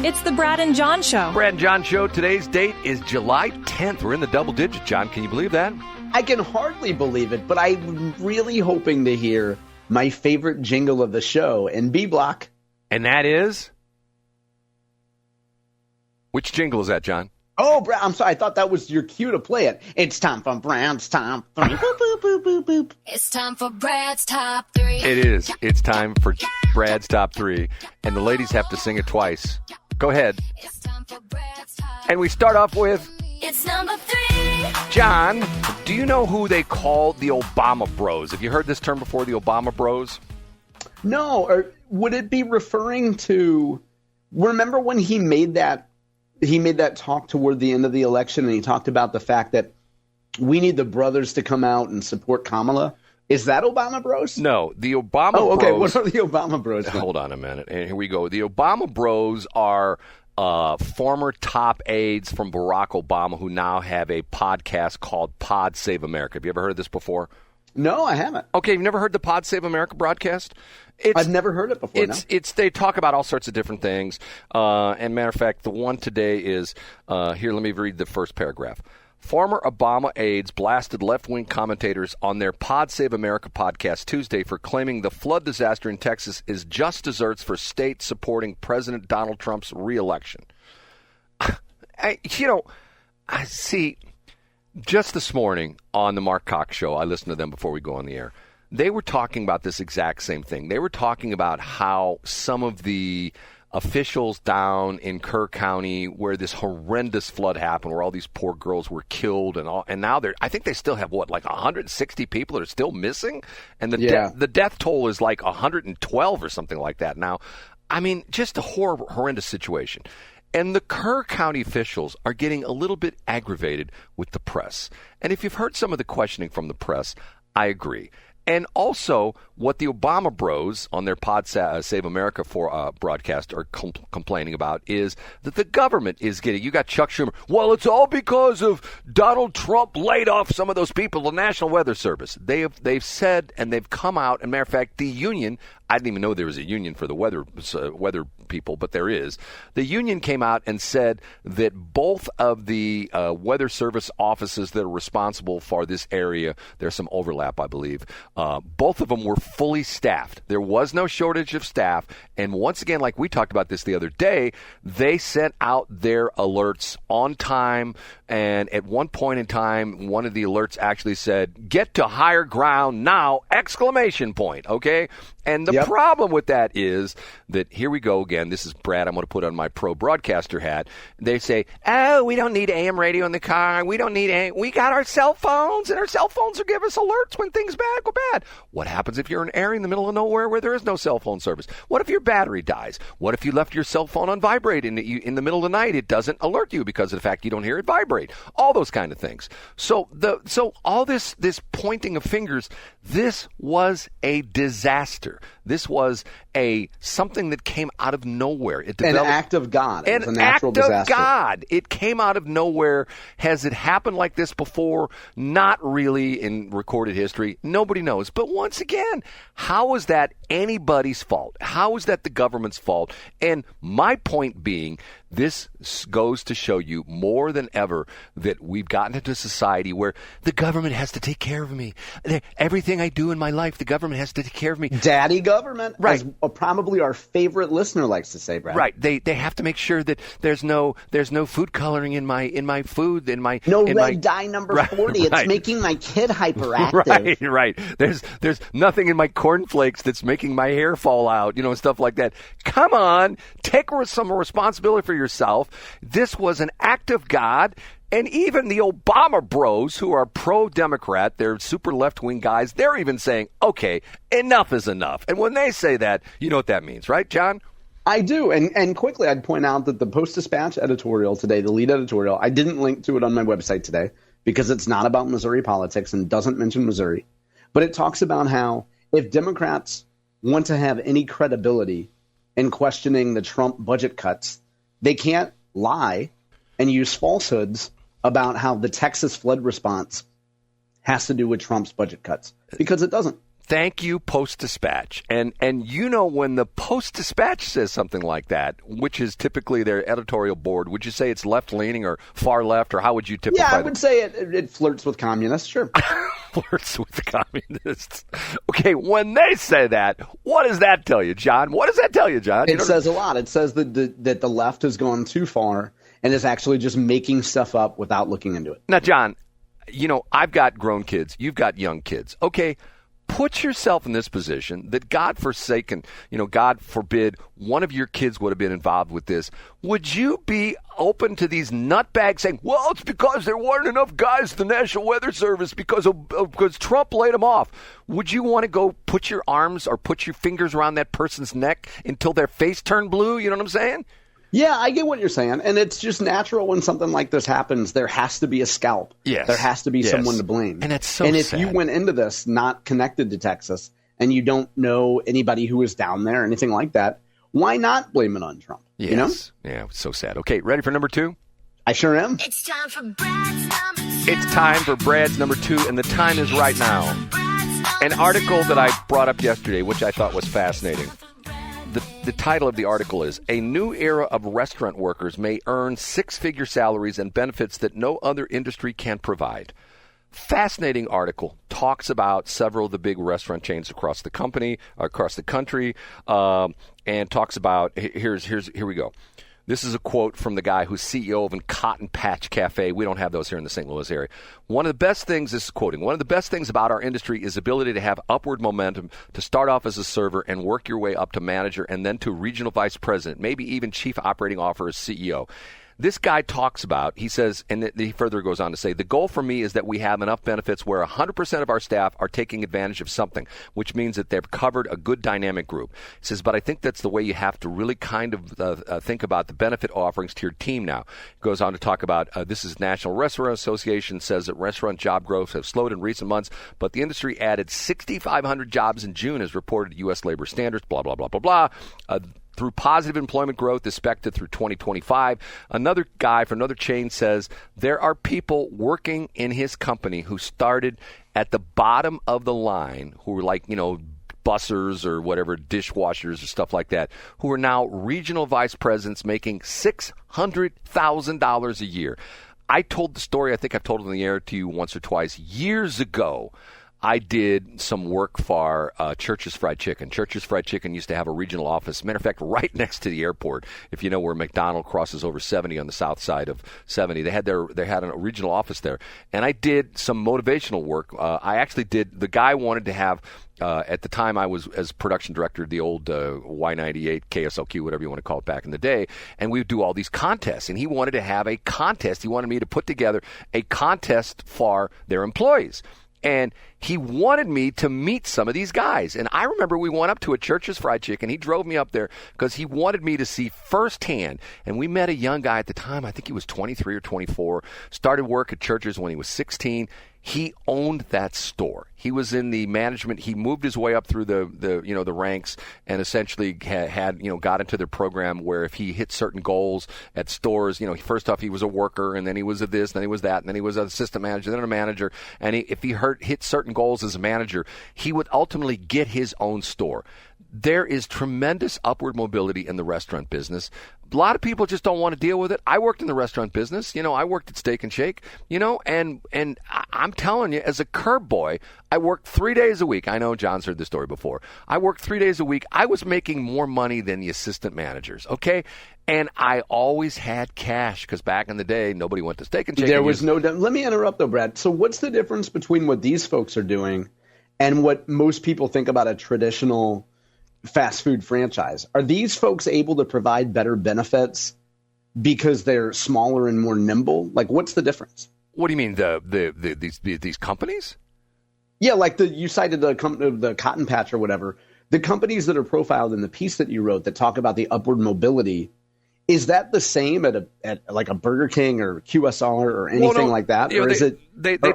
It's the Brad and John Show. Brad and John Show. Today's date is July 10th. We're in the double digits, John. Can you believe that? I can hardly believe it, but I'm really hoping to hear my favorite jingle of the show in B Block. And that is? Which jingle is that, John? Oh, Brad, I'm sorry. I thought that was your cue to play it. It's time for Brad's Top 3. Boop, boop, boop, boop, boop. It's time for Brad's Top 3. It is. It's time for Brad's Top 3. And the ladies have to sing it twice. Go ahead. It's time for Brad's Top. And we start off with... It's number 3. John, do you know who they call the Obama Bros? Have you heard this term before, the Obama Bros? No. Or would it be referring to... Remember when he made that talk toward the end of the election, and he talked about the fact that we need the brothers to come out and support Kamala? Is that Obama Bros? No, the Obama Bros. Oh, okay. What are the Obama Bros? Hold on a minute. And here we go. The Obama Bros are former top aides from Barack Obama who now have a podcast called Pod Save America. Have you ever heard of this before? No, I haven't. Okay, you've never heard the Pod Save America broadcast? I've never heard it before. They talk about all sorts of different things. And matter of fact, the one today is here. Let me read the first paragraph. Former Obama aides blasted left-wing commentators on their Pod Save America podcast Tuesday for claiming the flood disaster in Texas is just desserts for states supporting President Donald Trump's reelection. I see. Just this morning on the Mark Cox Show, I listened to them before we go on the air. They were talking about this exact same thing. They were talking about how some of the officials down in Kerr County, where this horrendous flood happened, where all these poor girls were killed, and now I think they still have like 160 people that are still missing, and the death toll is like 112 or something like that. Now, I mean, just a horrendous situation. And the Kerr County officials are getting a little bit aggravated with the press. And if you've heard some of the questioning from the press, I agree. And also, what the Obama Bros on their Pod Save America broadcast are complaining about is that the government is getting. You got Chuck Schumer. Well, it's all because of Donald Trump laid off some of those people. The National Weather Service. They've said, and they've come out. And matter of fact, the union. I didn't even know there was a union for the weather people, but there is. The union came out and said that both of the weather service offices that are responsible for this area, there's some overlap, I believe. Both of them were fully staffed. There was no shortage of staff. And once again, like we talked about this the other day, they sent out their alerts on time. And at one point in time, one of the alerts actually said, "Get to higher ground now!" ! Okay? And the problem with that is that, here we go again. This is Brad. I'm going to put on my pro broadcaster hat. They say, "Oh, we don't need AM radio in the car. We don't need AM. We got our cell phones, and our cell phones will give us alerts when things go bad." What happens if you're in an area in the middle of nowhere where there is no cell phone service? What if your battery dies? What if you left your cell phone on vibrate in the middle of the night? It doesn't alert you because of the fact you don't hear it vibrate. All those kind of things. So all this pointing of fingers, this was a disaster. This was something that came out of nowhere. It developed, an act of God. It was a natural disaster. disaster. Of God. It came out of nowhere. Has it happened like this before? Not really in recorded history. Nobody knows. But once again, how is that anybody's fault? How is that the government's fault? And my point being, this goes to show you more than ever that we've gotten into a society where the government has to take care of me. Everything I do in my life, the government has to take care of me. Daddy government, right? As probably our favorite listener likes to say, Brad. Right. They have to make sure that there's no food coloring in my food, red dye number 40. Right. It's making my kid hyperactive. Right. There's nothing in my cornflakes that's making my hair fall out. Stuff like that. Come on, take some responsibility for yourself. This was an act of God. And even the Obama Bros, who are pro-Democrat, they're super left-wing guys, they're even saying, okay, enough is enough. And when they say that, you know what that means, right, John? I do. And quickly, I'd point out that the Post-Dispatch editorial today, the lead editorial, I didn't link to it on my website today because it's not about Missouri politics and doesn't mention Missouri. But it talks about how if Democrats want to have any credibility in questioning the Trump budget cuts, they can't lie and use falsehoods about how the Texas flood response has to do with Trump's budget cuts, because it doesn't. Thank you, Post-Dispatch. And when the Post-Dispatch says something like that, which is typically their editorial board, would you say it's left-leaning or far left, or how would you typify I would say it flirts with communists, sure. Flirts with the communists. Okay, when they say that, what does that tell you, John? What does that tell you, John? It says a lot. It says that the left has gone too far and is actually just making stuff up without looking into it. Now, John, I've got grown kids. You've got young kids. Okay, put yourself in this position that God forbid, one of your kids would have been involved with this. Would you be open to these nutbags saying, well, it's because there weren't enough guys at the National Weather Service because Trump laid them off? Would you want to go put your arms or put your fingers around that person's neck until their face turned blue? You know what I'm saying? Yeah, I get what you're saying. And it's just natural when something like this happens. There has to be a scalp. Yes. There has to be someone to blame. And it's so And if sad. you went into this not connected to Texas and you don't know anybody who was down there or anything like that, why not blame it on Trump? Yes. You know? Yeah, it's so sad. Okay, ready for number 2? I sure am. It's time for Brad's number 2. It's time for Brad's number 2, and the time is right now. An article that I brought up yesterday, which I thought was fascinating. The title of the article is, A New Era of Restaurant Workers May Earn Six-Figure Salaries and Benefits That No Other Industry Can Provide. Fascinating article. Talks about several of the big restaurant chains across the country, and talks about, here we go. This is a quote from the guy who's CEO of a Cotton Patch Cafe. We don't have those here in the St. Louis area. One of the best things, this is quoting, one of the best things about our industry is ability to have upward momentum, to start off as a server and work your way up to manager and then to regional vice president, maybe even chief operating officer as CEO. This guy talks about, he says, and he further goes on to say, the goal for me is that we have enough benefits where 100% of our staff are taking advantage of something, which means that they've covered a good dynamic group. He says, but I think that's the way you have to really kind of think about the benefit offerings to your team now. He goes on to talk about, this is National Restaurant Association says that restaurant job growth has slowed in recent months, but the industry added 6,500 jobs in June as reported to U.S. labor standards, blah, blah, blah, blah, blah. Through positive employment growth expected through 2025. Another guy from another chain says there are people working in his company who started at the bottom of the line, who were like, bussers or whatever, dishwashers or stuff like that, who are now regional vice presidents making $600,000 a year. I told the story, I think I've told it on the air to you once or twice, years ago. I did some work for Church's Fried Chicken. Church's Fried Chicken used to have a regional office, matter of fact, right next to the airport. If you know where McDonald crosses over 70 on the south side of 70, they had a regional office there. And I did some motivational work. The guy wanted to have, at the time I was as production director of the old Y98, KSLQ, whatever you want to call it back in the day, and we would do all these contests. And he wanted to have a contest. He wanted me to put together a contest for their employees. And he wanted me to meet some of these guys. And I remember we went up to a Church's Fried Chicken. He drove me up there because he wanted me to see firsthand. And we met a young guy at the time. I think he was 23 or 24. Started work at Church's when he was 16. He owned that store. He was in the management. He moved his way up through the ranks and essentially had got into their program where if he hit certain goals at stores, first off he was a worker, and then he was a this, then he was that, and then he was an assistant manager, then a manager. And if he hit certain goals as a manager, he would ultimately get his own store. There is tremendous upward mobility in the restaurant business. A lot of people just don't want to deal with it. I worked in the restaurant business. I worked at Steak and Shake, and I'm telling you, as a curb boy, I worked 3 days a week. I know John's heard this story before. I worked 3 days a week. I was making more money than the assistant managers, okay? And I always had cash because back in the day, nobody went to Steak and Shake. There was no – let me interrupt, though, Brad. So what's the difference between what these folks are doing and what most people think about a traditional – fast food franchise? Are these folks able to provide better benefits because they're smaller and more nimble? Like, what's the difference? What do you mean, these companies? Yeah, like you cited the Cotton Patch or whatever. The companies that are profiled in the piece that you wrote that talk about the upward mobility, is that the same at like a Burger King or QSR or anything like that? Or is it?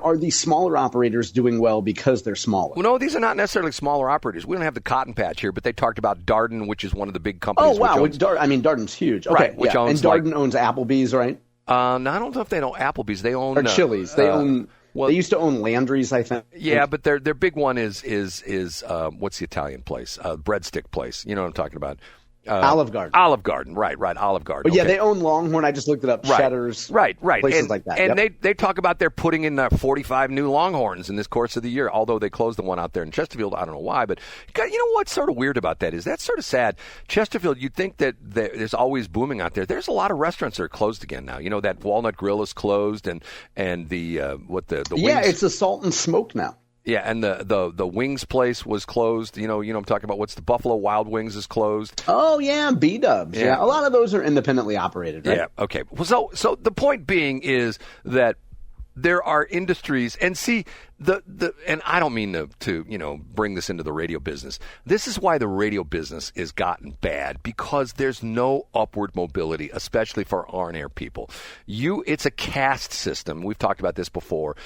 Are these smaller operators doing well because they're smaller? Well, no, these are not necessarily smaller operators. We don't have the Cotton Patch here, but they talked about Darden, which is one of the big companies. Oh, wow. Darden's huge. Okay, right, and Darden owns Applebee's, right? No, I don't know if they own Applebee's. They own or Chili's. They own Well, they used to own Landry's, I think. Yeah, but their big one is what's the Italian place? Breadstick place. You know what I'm talking about? Olive Garden. Olive Garden, right, Olive Garden. But yeah, okay. they own Longhorn. I just looked it up. Right. Cheddar's. Right. Places like that. And Yep. they talk about they're putting in 45 new Longhorns in this course of the year, although they closed the one out there in Chesterfield. I don't know why, but you know what's sort of weird about that is that's sort of sad. Chesterfield, you'd think that there's always booming out there. There's a lot of restaurants that are closed again now. You know, that Walnut Grill is closed, and the wings. Yeah, it's a Salt and Smoke now. Yeah, and the wings place was closed. You know, I'm talking about what's the Buffalo Wild Wings is closed. Oh yeah, B-dubs. Yeah, a lot of those are independently operated, right? Yeah. Okay. Well, so the point being is that there are industries, and see and I don't mean to bring this into the radio business. This is why the radio business has gotten bad, because there's no upward mobility, especially for on-air people. It's a caste system. We've talked about this before.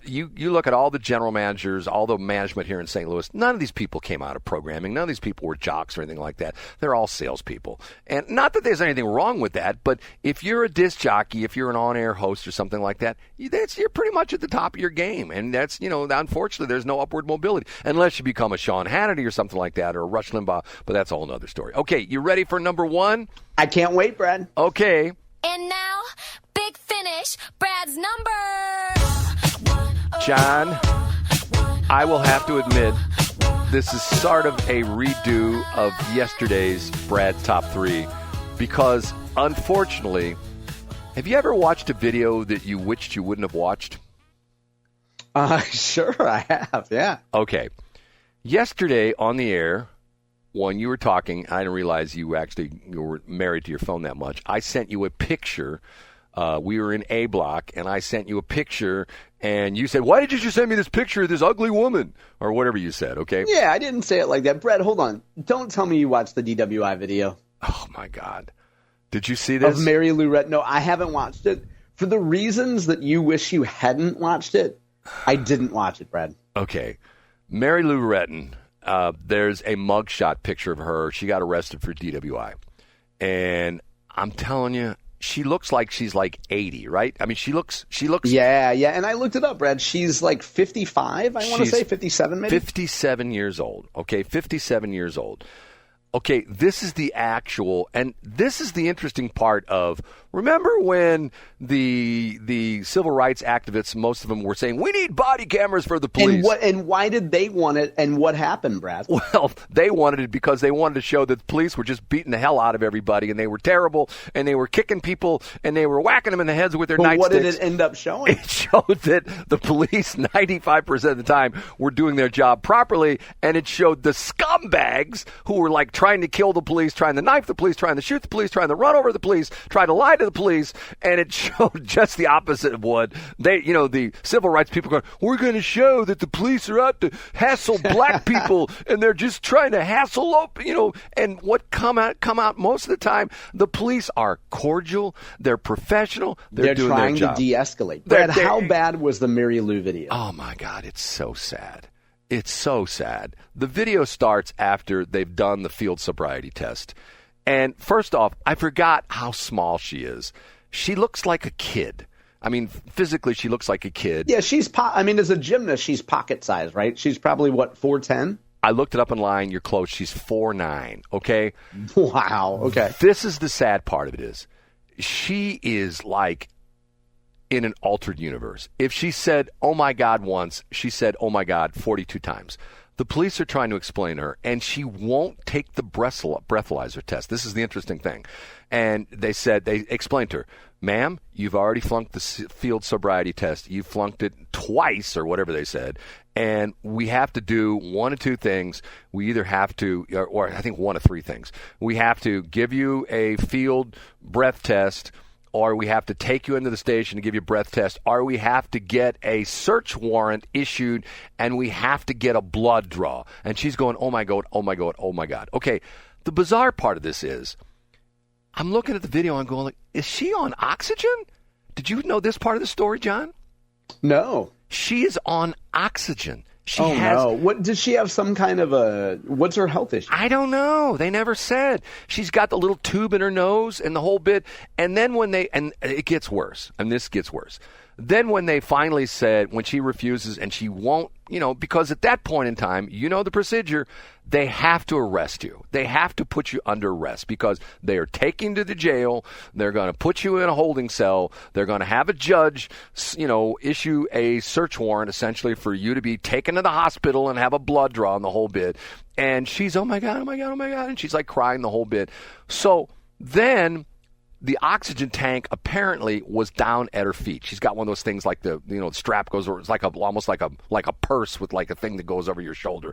You look at all the general managers, all the management here in St. Louis, none of these people came out of programming. None of these people were jocks or anything like that. They're all salespeople. And not that there's anything wrong with that, but if you're a disc jockey, if you're an on-air host or something like that, you're pretty much at the top of your game. And that's, unfortunately, there's no upward mobility unless you become a Sean Hannity or something like that, or a Rush Limbaugh, but that's a whole other story. Okay, you ready for number one? I can't wait, Brad. Okay. And now, big finish, Brad's number. John, I will have to admit, this is sort of a redo of yesterday's Brad's Top 3, because, unfortunately, have you ever watched a video that you wished you wouldn't have watched? Sure, I have, yeah. Okay. Yesterday on the air, when you were talking, I didn't realize you were married to your phone that much. I sent you a picture. We were in A Block, and I sent you a picture, and you said, "Why did you just send me this picture of this ugly woman?" Or whatever you said, okay? Yeah, I didn't say it like that. Brad, hold on. Don't tell me you watched the DWI video. Oh, my God. Did you see this? Of Mary Lou Retton. No, I haven't watched it. For the reasons that you wish you hadn't watched it, I didn't watch it, Brad. Okay. Mary Lou Retton, there's a mugshot picture of her. She got arrested for DWI. And I'm telling you, she looks like she's like 80, right? I mean, she looks. Yeah. And I looked it up, Brad. She's like 55, I want to say, 57 maybe? 57 years old, okay? 57 years old. Okay, this is the actual, and this is the interesting part of, remember when the civil rights activists, most of them were saying, we need body cameras for the police. And why did they want it, and what happened, Brad? Well, they wanted it because they wanted to show that the police were just beating the hell out of everybody, and they were terrible, and they were kicking people, and they were whacking them in the heads with their nightsticks. What did it end up showing? It showed that the police, 95% of the time, were doing their job properly, and it showed the scumbags who were like trying to kill the police, trying to knife the police, trying to shoot the police, trying to run over the police, trying to lie to the police, and it showed just the opposite of what the civil rights people going, we're going to show that the police are out to hassle black people, and they're just trying to hassle up, and what come out most of the time, the police are cordial, they're professional, they're doing trying their job. To de-escalate. Brad, how bad was the Mary Lou video? Oh my God, it's so sad. It's so sad. The video starts after they've done the field sobriety test. And first off, I forgot how small she is. She looks like a kid. I mean, physically, she looks like a kid. Yeah, as a gymnast, she's pocket size, right? She's probably, 4'10"? I looked it up online. You're close. She's 4'9", okay? Wow, okay. This is the sad part of it is she is like in an altered universe. If she said, oh, my God, once, she said, oh, my God, 42 times. The police are trying to explain to her, and she won't take the breathalyzer test. This is the interesting thing. And they explained to her, ma'am, you've already flunked the field sobriety test. You flunked it twice or whatever they said. And we have to do one of two things. We either have to, or I think one of three things. We have to give you a field breath test, or we have to take you into the station and give you a breath test, or we have to get a search warrant issued, and we have to get a blood draw. And she's going, oh, my God, oh, my God, oh, my God. Okay, the bizarre part of this is I'm looking at the video and I'm going, like, is she on oxygen? Did you know this part of the story, John? No. She is on oxygen. No. What does she have? Some kind of what's her health issue? I don't know. They never said. She's got the little tube in her nose and the whole bit. And then and it gets worse, and this gets worse. then when they finally said, when she refuses and she won't, because at that point in time, the procedure, they have to arrest you. They have to put you under arrest because they are taking you to the jail. They're going to put you in a holding cell. They're going to have a judge, issue a search warrant essentially for you to be taken to the hospital and have a blood draw and the whole bit. And she's, oh my God, oh my God, oh my God. And she's like crying the whole bit. So then the oxygen tank apparently was down at her feet. She's got one of those things like the strap goes over. It's like almost like a purse with like a thing that goes over your shoulder.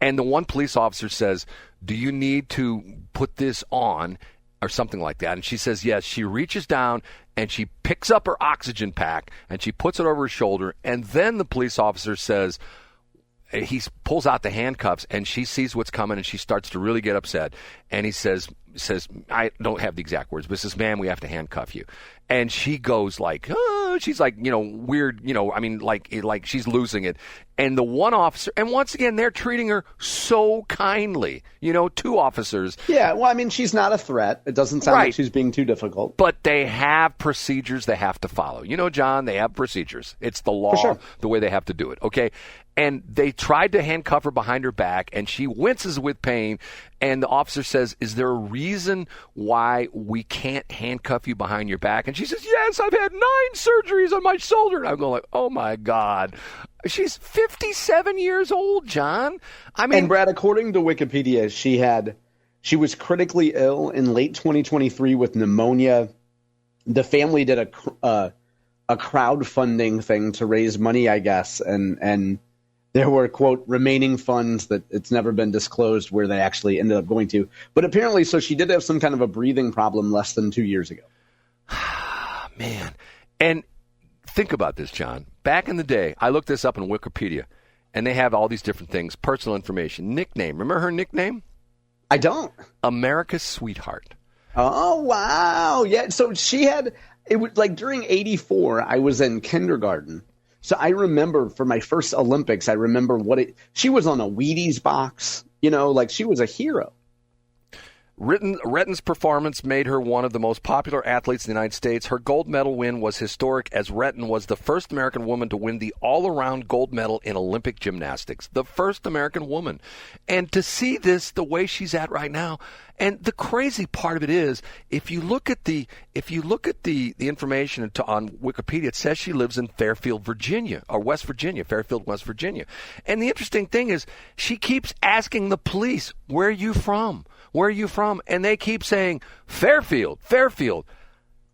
And the one police officer says, "Do you need to put this on?" or something like that. And she says yes. She reaches down and she picks up her oxygen pack and she puts it over her shoulder. And then the police officer says, he pulls out the handcuffs and she sees what's coming and she starts to really get upset. And he says, I don't have the exact words, but says, "Ma'am, we have to handcuff you." And she goes like, oh, she's like, weird, like she's losing it. And the one officer, and once again, they're treating her so kindly, two officers. Yeah, well, she's not a threat. It doesn't sound like she's being too difficult. But they have procedures they have to follow. John, they have procedures. It's the law, the way they have to do it, okay? And they tried to handcuff her behind her back, and she winces with pain. And the officer says, "Is there a reason why we can't handcuff you behind your back?" And she says, "Yes, I've had 9 surgeries on my shoulder." And I'm going like, oh, my God. She's 57 years old, John. And Brad, according to Wikipedia, she was critically ill in late 2023 with pneumonia. The family did a crowdfunding thing to raise money, I guess, and there were, quote, remaining funds that it's never been disclosed where they actually ended up going to. But apparently, so she did have some kind of a breathing problem less than 2 years ago. Man. And think about this, John. Back in the day, I looked this up on Wikipedia, and they have all these different things, personal information, nickname. Remember her nickname? I don't. America's Sweetheart. Oh, wow. Yeah, so she had, it was like during 84, I was in kindergarten. So I remember for my first Olympics, I remember she was on a Wheaties box, like she was a hero. Retton's performance made her one of the most popular athletes in the United States. Her gold medal win was historic as Retton was the first American woman to win the all-around gold medal in Olympic gymnastics. The first American woman. And to see this the way she's at right now, and the crazy part of it is, if you look at the information on Wikipedia, it says she lives in Fairfield, Virginia, or West Virginia, Fairfield, West Virginia. And the interesting thing is, she keeps asking the police, "Where are you from? Where are you from?" And they keep saying, Fairfield.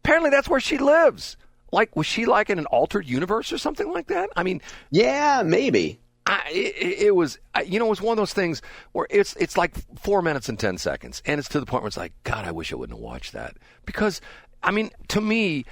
Apparently that's where she lives. Like, was she like in an altered universe or something like that? Yeah, maybe. It was one of those things where it's like 4 minutes and 10 seconds. And it's to the point where it's like, God, I wish I wouldn't have watched that. Because, to me,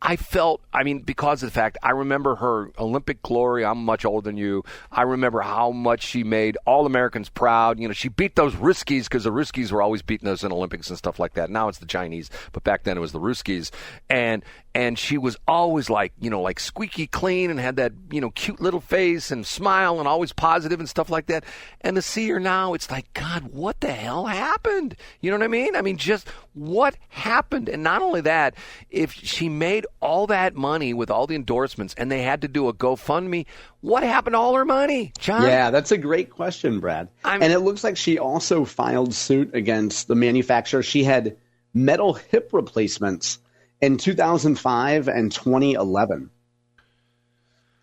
I felt, because of the fact, I remember her Olympic glory. I'm much older than you. I remember how much she made all Americans proud. She beat those Ruskies because the Ruskies were always beating us in Olympics and stuff like that. Now it's the Chinese, but back then it was the Ruskies. And she was always like squeaky clean and had that, cute little face and smile and always positive and stuff like that. And to see her now, it's like, God, what the hell happened? You know what I mean? Just what happened? And not only that, if she made all that money with all the endorsements and they had to do a GoFundMe, what happened to all her money, John? Yeah, that's a great question, Brad. And it looks like she also filed suit against the manufacturer. She had metal hip replacements in 2005 and 2011.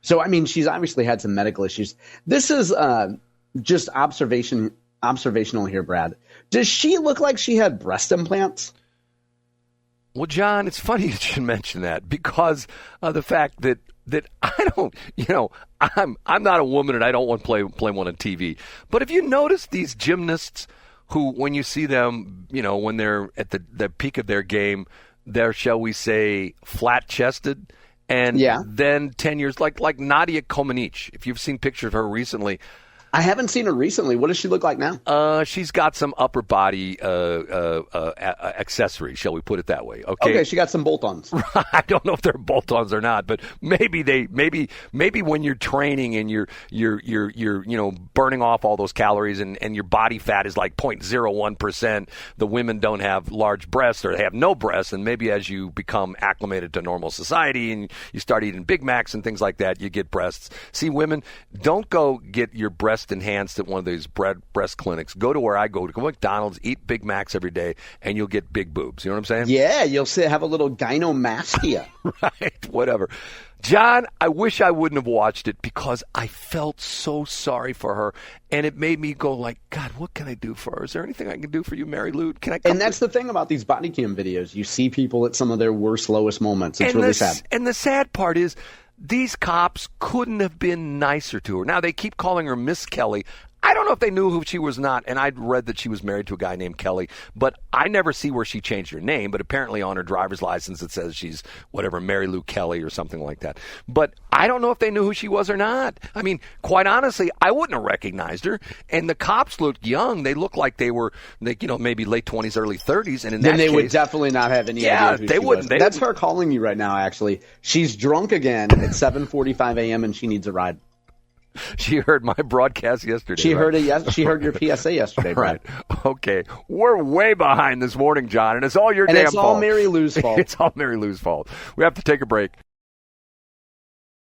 So, she's obviously had some medical issues. This is just observational here, Brad. Does she look like she had breast implants? Well, John, it's funny you should mention that because of the fact that I don't, I'm not a woman and I don't want to play one on TV. But if you notice these gymnasts who, when you see them, when they're at the peak of their game, they're, shall we say, flat-chested. And then 10 years, like Nadia Comaneci, if you've seen pictures of her recently, I haven't seen her recently. What does she look like now? She's got some upper body accessories, shall we put it that way? Okay, she got some bolt-ons. I don't know if they're bolt-ons or not, but maybe when you're training and you're burning off all those calories and your body fat is like 0.01%, the women don't have large breasts or they have no breasts, and maybe as you become acclimated to normal society and you start eating Big Macs and things like that, you get breasts. See, women, don't go get your breast enhanced at one of these breast clinics. Go to where I go to McDonald's, eat Big Macs every day, and you'll get big boobs. You know what I'm saying? Yeah, you'll have a little gynomastia. Right, whatever. John, I wish I wouldn't have watched it because I felt so sorry for her, and it made me go like, God, what can I do for her? Is there anything I can do for you, Mary Lou? Can I come? And that's the thing about these body cam videos. You see people at some of their worst, lowest moments. It's really sad. And the sad part is, these cops couldn't have been nicer to her. Now, they keep calling her Miss Kelly. I don't know if they knew who she was not, and I'd read that she was married to a guy named Kelly, but I never see where she changed her name, but apparently on her driver's license it says she's whatever, Mary Lou Kelly or something like that. But I don't know if they knew who she was or not. I mean, quite honestly, I wouldn't have recognized her, and the cops looked young. They looked like they were, maybe late 20s, early 30s, and then they would definitely not have any idea who they she wouldn't. was. That's her calling you right now, actually. She's drunk again at 7:45 a.m. and she needs a ride. She heard my broadcast yesterday. She heard it. She heard your PSA yesterday, Brad. Right. Okay. We're way behind this morning, John, and it's all your damn fault. And it's all Mary Lou's fault. It's all Mary Lou's fault. We have to take a break.